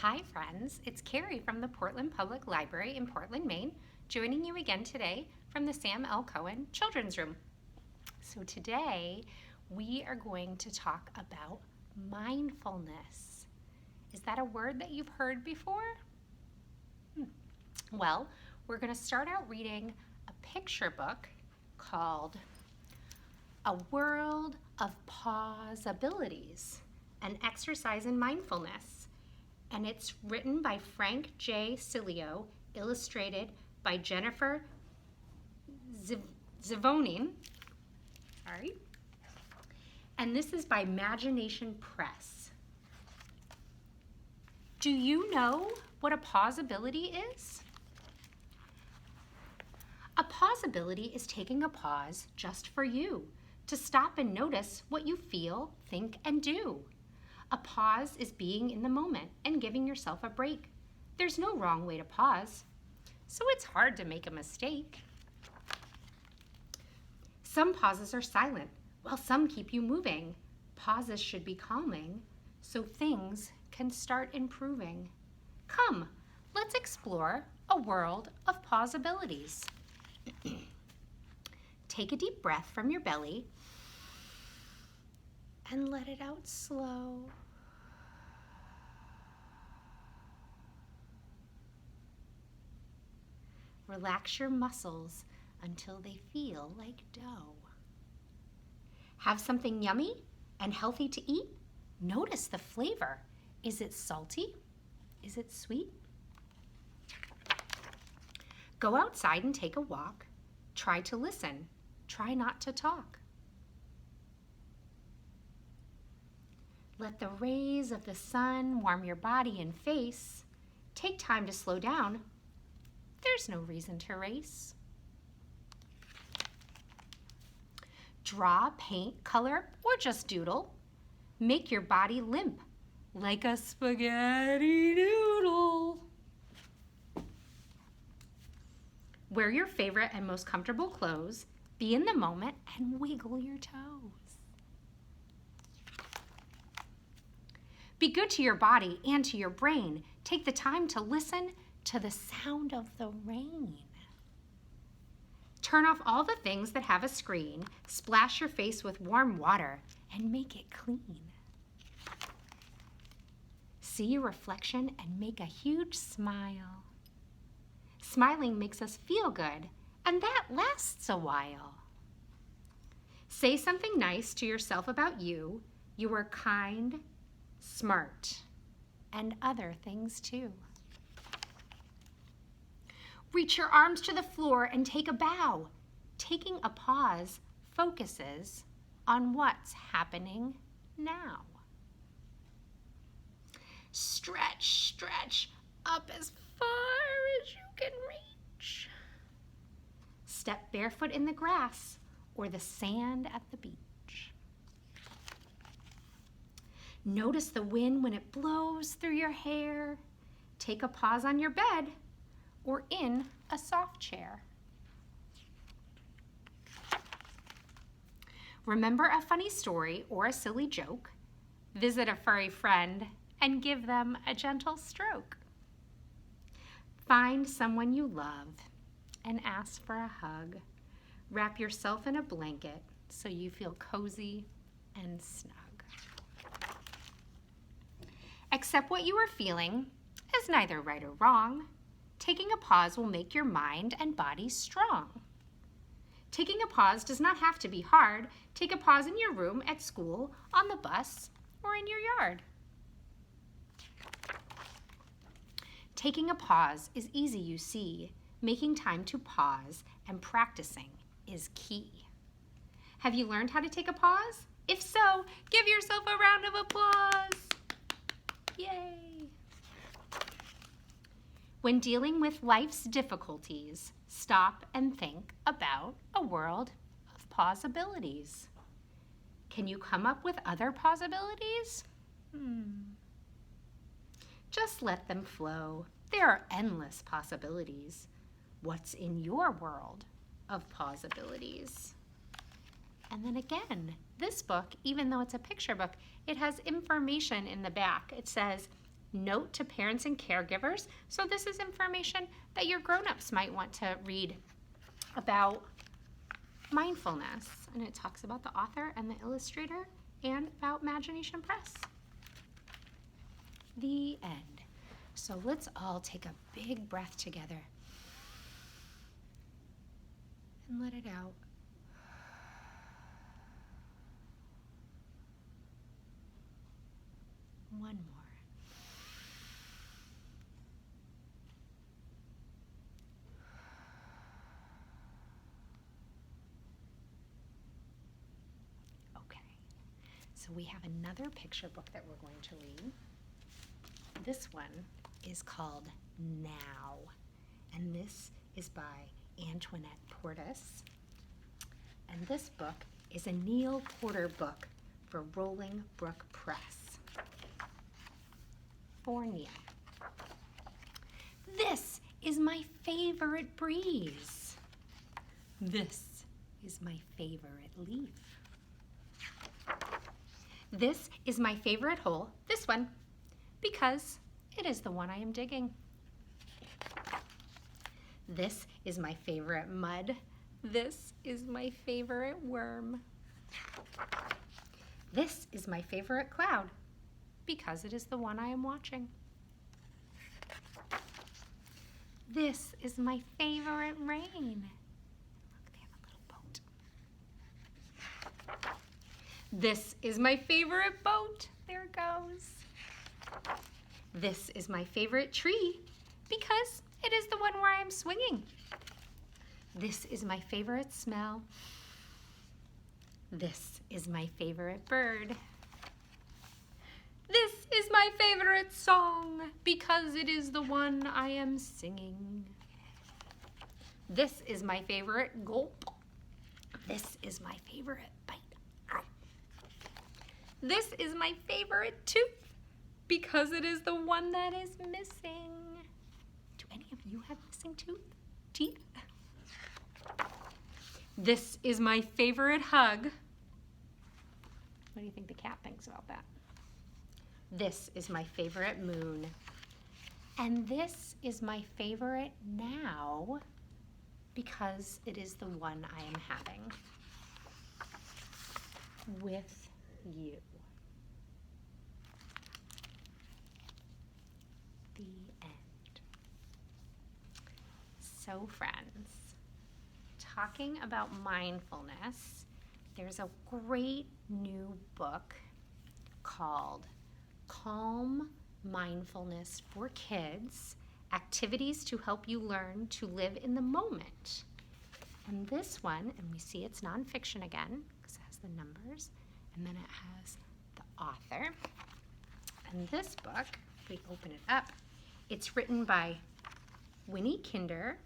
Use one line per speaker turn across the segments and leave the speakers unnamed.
Hi friends, it's Carrie from the Portland Public Library in Portland, Maine, joining you again today from the Sam L. Cohen Children's Room. So today we are going to talk about mindfulness. Is that a word that you've heard before? Well, we're going to start out reading a picture book called A World of Possibilities, an exercise in mindfulness. And it's written by Frank J. Cilio, illustrated by Jennifer Zavonin. Sorry. And this is by Imagination Press. Do you know what a possibility is? A possibility is taking a pause just for you, to stop and notice what you feel, think, and do. A pause is being in the moment and giving yourself a break. There's no wrong way to pause, so it's hard to make a mistake. Some pauses are silent, while some keep you moving. Pauses should be calming, so things can start improving. Come, let's explore a world of possibilities. Take a deep breath from your belly and let it out slow. Relax your muscles until they feel like dough. Have something yummy and healthy to eat? Notice the flavor. Is it salty? Is it sweet? Go outside and take a walk. Try to listen. Try not to talk. Let the rays of the sun warm your body and face. Take time to slow down. There's no reason to race. Draw, paint, color, or just doodle. Make your body limp like a spaghetti noodle. Wear your favorite and most comfortable clothes. Be in the moment and wiggle your toes. Be good to your body and to your brain. Take the time to listen to the sound of the rain. Turn off all the things that have a screen. Splash your face with warm water and make it clean. See your reflection and make a huge smile. Smiling makes us feel good, and that lasts a while. Say something nice to yourself about you. You are kind, smart, and other things too. Reach your arms to the floor and take a bow. Taking a pause focuses on what's happening now. Stretch, stretch up as far as you can reach. Step barefoot in the grass or the sand at the beach. Notice the wind when it blows through your hair. Take a pause on your bed or in a soft chair. Remember a funny story or a silly joke. Visit a furry friend and give them a gentle stroke. Find someone you love and ask for a hug. Wrap yourself in a blanket so you feel cozy and snug. Accept what you are feeling as neither right or wrong. Taking a pause will make your mind and body strong. Taking a pause does not have to be hard. Take a pause in your room, at school, on the bus, or in your yard. Taking a pause is easy, you see. Making time to pause and practicing is key. Have you learned how to take a pause? If so, give yourself a round of applause. Yay! When dealing with life's difficulties, stop and think about a world of possibilities. Can you come up with other possibilities? Just let them flow. There are endless possibilities. What's in your world of possibilities? And then again, this book, even though it's a picture book, it has information in the back. It says, Note to parents and caregivers. So this is information that your grown-ups might want to read about mindfulness. And it talks about the author and the illustrator and about Imagination Press. The end. So let's all take a big breath together and let it out. One more. Okay, so we have another picture book that we're going to read. This one is called Now, and this is by Antoinette Portis. And this book is a Neil Porter book for Rolling Brook Press. For Neil. This is my favorite breeze. This is my favorite leaf. This is my favorite hole, this one, because it is the one I am digging. This is my favorite mud. This is my favorite worm. This is my favorite cloud, because it is the one I am watching. This is my favorite rain. Look, they have a little boat. This is my favorite boat. There it goes. This is my favorite tree, because it is the one where I am swinging. This is my favorite smell. This is my favorite bird. This is my favorite song, because it is the one I am singing. This is my favorite gulp. This is my favorite bite. This is my favorite tooth, because it is the one that is missing. Do any of you have missing teeth? This is my favorite hug. What do you think the cat thinks about that? This is my favorite moon. And this is my favorite now, because it is the one I am having with you. The end. So friends, talking about mindfulness, there's a great new book called Calm Mindfulness for Kids, Activities to Help You Learn to Live in the Moment. And this one, and we see it's nonfiction again, because it has the numbers, and then it has the author. And this book, if we open it up, it's written by Winnie Kinder,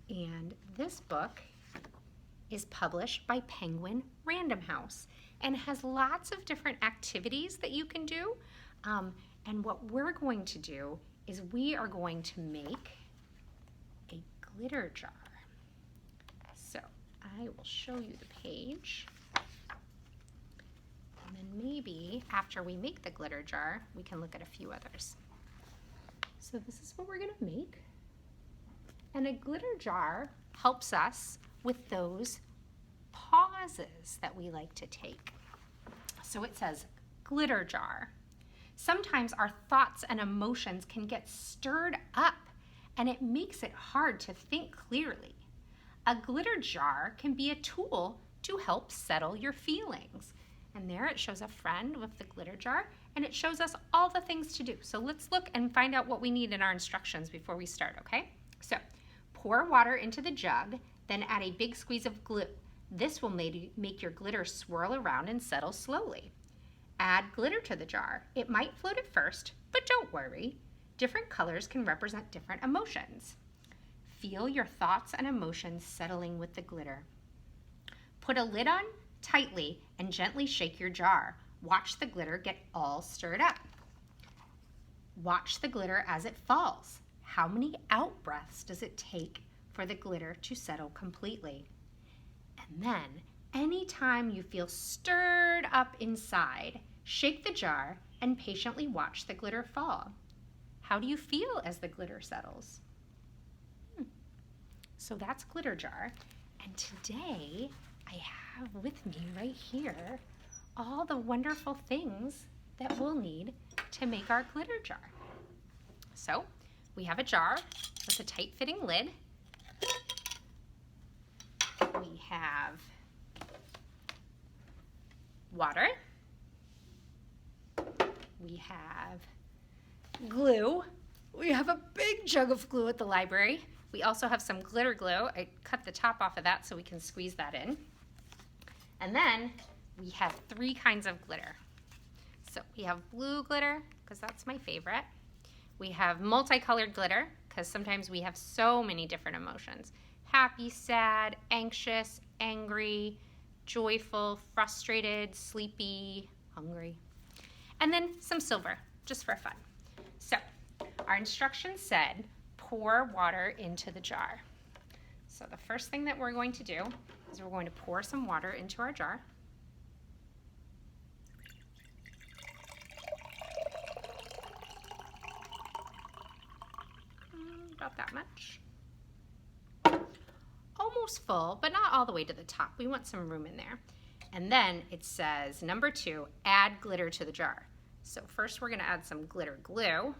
and this book is published by Penguin Random House and has lots of different activities that you can do. And what we're going to do is we are going to make a glitter jar. So I will show you the page. And then maybe after we make the glitter jar, we can look at a few others. So this is what we're gonna make. And a glitter jar helps us with those pauses that we like to take. So it says glitter jar. Sometimes our thoughts and emotions can get stirred up, and it makes it hard to think clearly. A glitter jar can be a tool to help settle your feelings. And there it shows a friend with the glitter jar, and it shows us all the things to do. So let's look and find out what we need in our instructions before we start, okay? So pour water into the jug, then add a big squeeze of glue. This will make your glitter swirl around and settle slowly. Add glitter to the jar. It might float at first, but don't worry. Different colors can represent different emotions. Feel your thoughts and emotions settling with the glitter. Put a lid on tightly and gently shake your jar. Watch the glitter get all stirred up. Watch the glitter as it falls. How many out breaths does it take for the glitter to settle completely? And then, anytime you feel stirred up inside, shake the jar and patiently watch the glitter fall. how do you feel as the glitter settles? So that's glitter jar. And today I have with me right here all the wonderful things that we'll need to make our glitter jar. So we have a jar with a tight fitting lid. We have water. We have glue. We have a big jug of glue at the library. We also have some glitter glue. I cut the top off of that so we can squeeze that in. And then we have 3 kinds of glitter. So we have blue glitter, because that's my favorite. We have multicolored glitter, because sometimes we have so many different emotions. Happy, sad, anxious, angry, joyful, frustrated, sleepy, hungry. And then some silver, just for fun. So our instructions said, pour water into the jar. So the first thing that we're going to do is we're going to pour some water into our jar. About that much. Almost full, but not all the way to the top. We want some room in there. And then it says, number 2, add glitter to the jar. So first we're gonna add some glitter glue,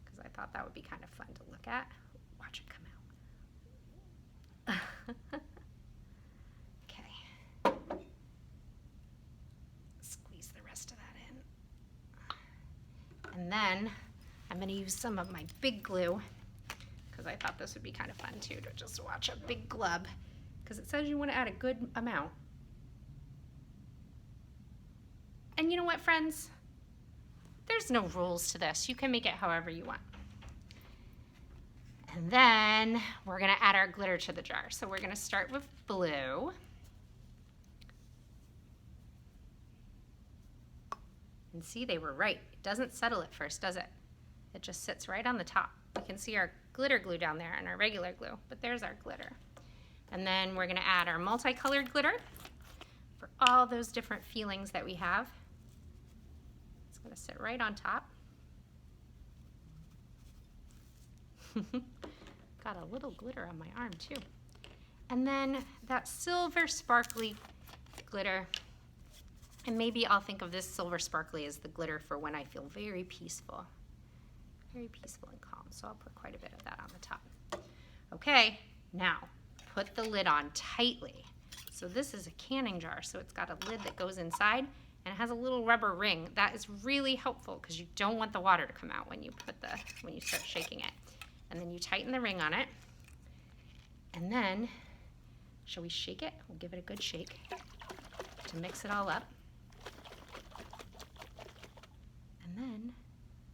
because I thought that would be kind of fun to look at. Watch it come out. Okay. Squeeze the rest of that in. And then I'm gonna use some of my big glue, because I thought this would be kind of fun too, to just watch a big glub, because it says you want to add a good amount. And you know what, friends? There's no rules to this. You can make it however you want. And then we're going to add our glitter to the jar. So we're going to start with blue. And see, they were right. It doesn't settle at first, does it? It just sits right on the top. We can see our glitter glue down there and our regular glue, but there's our glitter. And then we're going to add our multicolored glitter for all those different feelings that we have. It's going to sit right on top. Got a little glitter on my arm too. And then that silver sparkly glitter, and maybe I'll think of this silver sparkly as the glitter for when I feel very peaceful. Very peaceful and calm, so I'll put quite a bit of that on the top. Okay, now put the lid on tightly. So this is a canning jar, so it's got a lid that goes inside and it has a little rubber ring. That is really helpful because you don't want the water to come out when you start shaking it. And then you tighten the ring on it. And then, shall we shake it? We'll give it a good shake to mix it all up. And then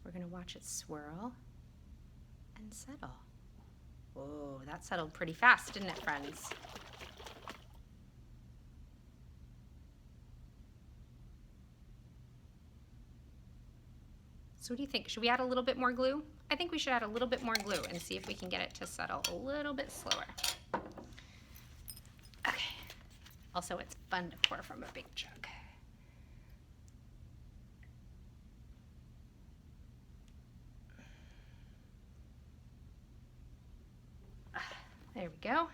we're going to watch it swirl and settle. Whoa, that settled pretty fast, didn't it, friends? So what do you think? Should we add a little bit more glue? I think we should add a little bit more glue and see if we can get it to settle a little bit slower. Okay. Also, it's fun to pour from a big jug. There we go.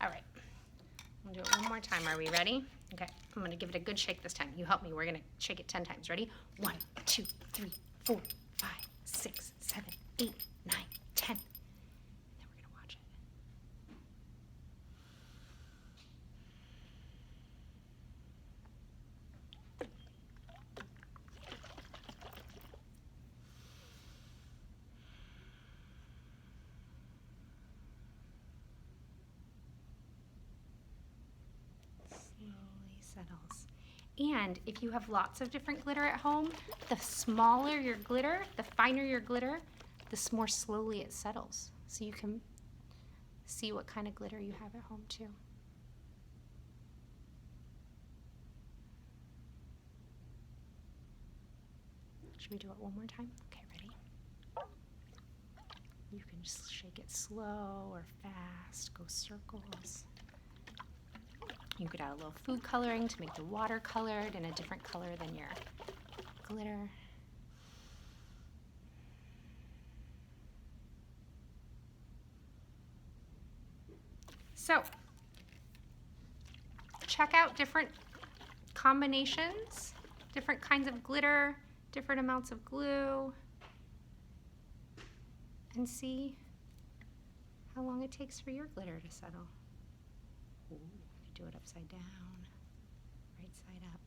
All right, we'll do it one more time. Are we ready? Okay, I'm gonna give it a good shake this time. You help me. We're gonna shake it 10 times. Ready? 1, 2, 3, 4, 5, 6, 7, 8, 9, 10. And then we're gonna watch it. Settles. And if you have lots of different glitter at home, the smaller your glitter, the finer your glitter, the more slowly it settles. So you can see what kind of glitter you have at home too. Should we do it one more time? Okay, ready? You can just shake it slow or fast, go circles. You could add a little food coloring to make the water colored and a different color than your glitter. So, check out different combinations, different kinds of glitter, different amounts of glue, and see how long it takes for your glitter to settle. Ooh, you do it upside down, right side up.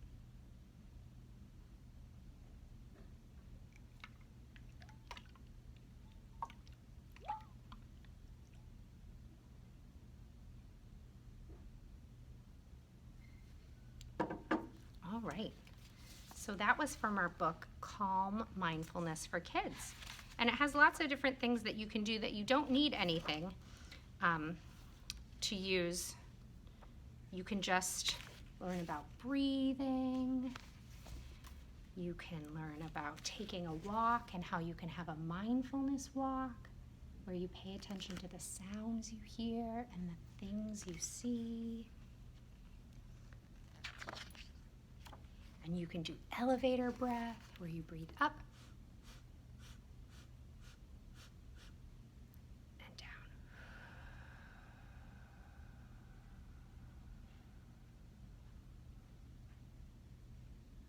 All right, so that was from our book, Calm Mindfulness for Kids. And it has lots of different things that you can do that you don't need anything to use. You can just learn about breathing. You can learn about taking a walk and how you can have a mindfulness walk where you pay attention to the sounds you hear and the things you see. And you can do elevator breath where you breathe up and down.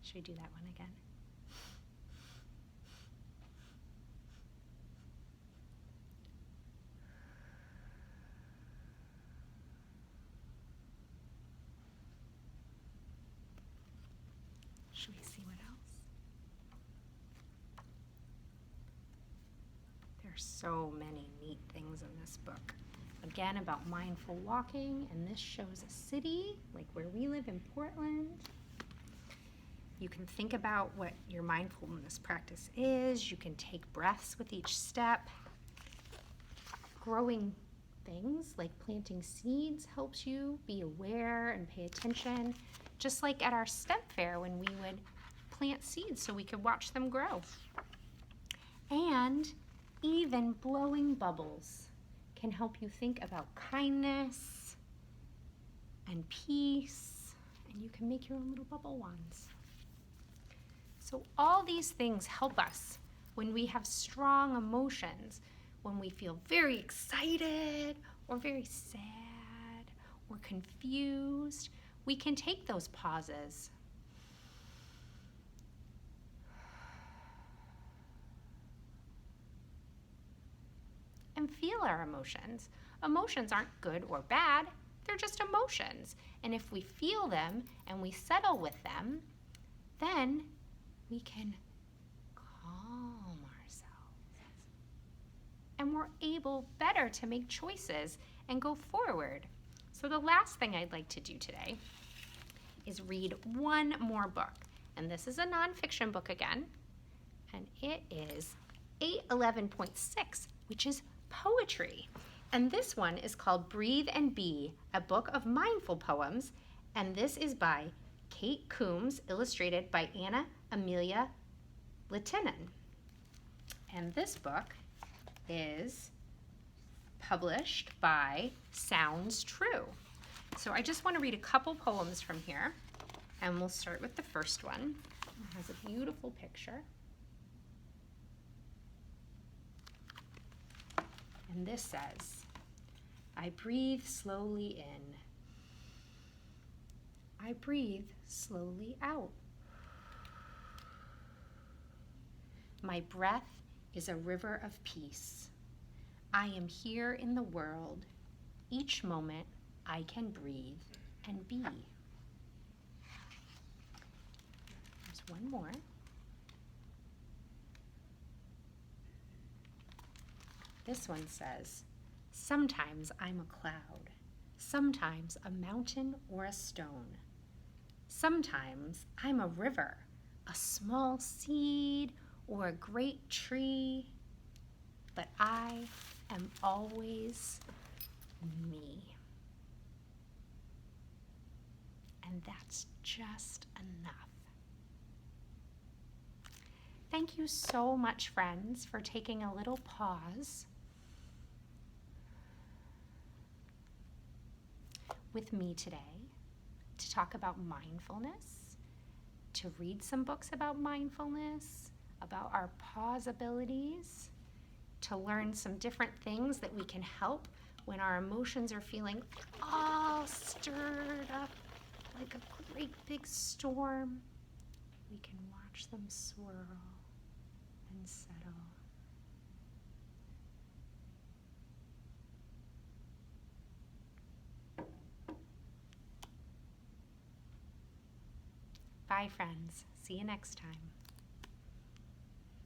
Should we do that one again? Should we see what else? There are so many neat things in this book. Again, about mindful walking, and this shows a city, like where we live in Portland. You can think about what your mindfulness practice is. You can take breaths with each step. Growing things like planting seeds helps you be aware and pay attention, just like at our step fair when we would plant seeds so we could watch them grow. And even blowing bubbles can help you think about kindness and peace, and you can make your own little bubble wands. So all these things help us when we have strong emotions, when we feel very excited or very sad or confused. We can take those pauses and feel our emotions. Emotions aren't good or bad, they're just emotions. And if we feel them and we settle with them, then we can calm ourselves. And we're able better to make choices and go forward. So the last thing I'd like to do today is read one more book. And this is a nonfiction book again. And it is 811.6, which is poetry. And this one is called Breathe and Be, a book of mindful poems. And this is by Kate Coombs, illustrated by Anna Amelia Lehtinen. And this book is published by Sounds True. So I just want to read a couple poems from here, and we'll start with the first one. It has a beautiful picture. And this says, I breathe slowly in. I breathe slowly out. My breath is a river of peace. I am here in the world. Each moment I can breathe and be. There's one more. This one says, sometimes I'm a cloud, sometimes a mountain or a stone. Sometimes I'm a river, a small seed, or a great tree, but I am always me. And that's just enough. Thank you so much, friends, for taking a little pause with me today. to talk about mindfulness, to read some books about mindfulness, about our pause abilities, to learn some different things that we can help when our emotions are feeling all stirred up like a great big storm. We can watch them swirl and settle. Bye, friends. See you next time.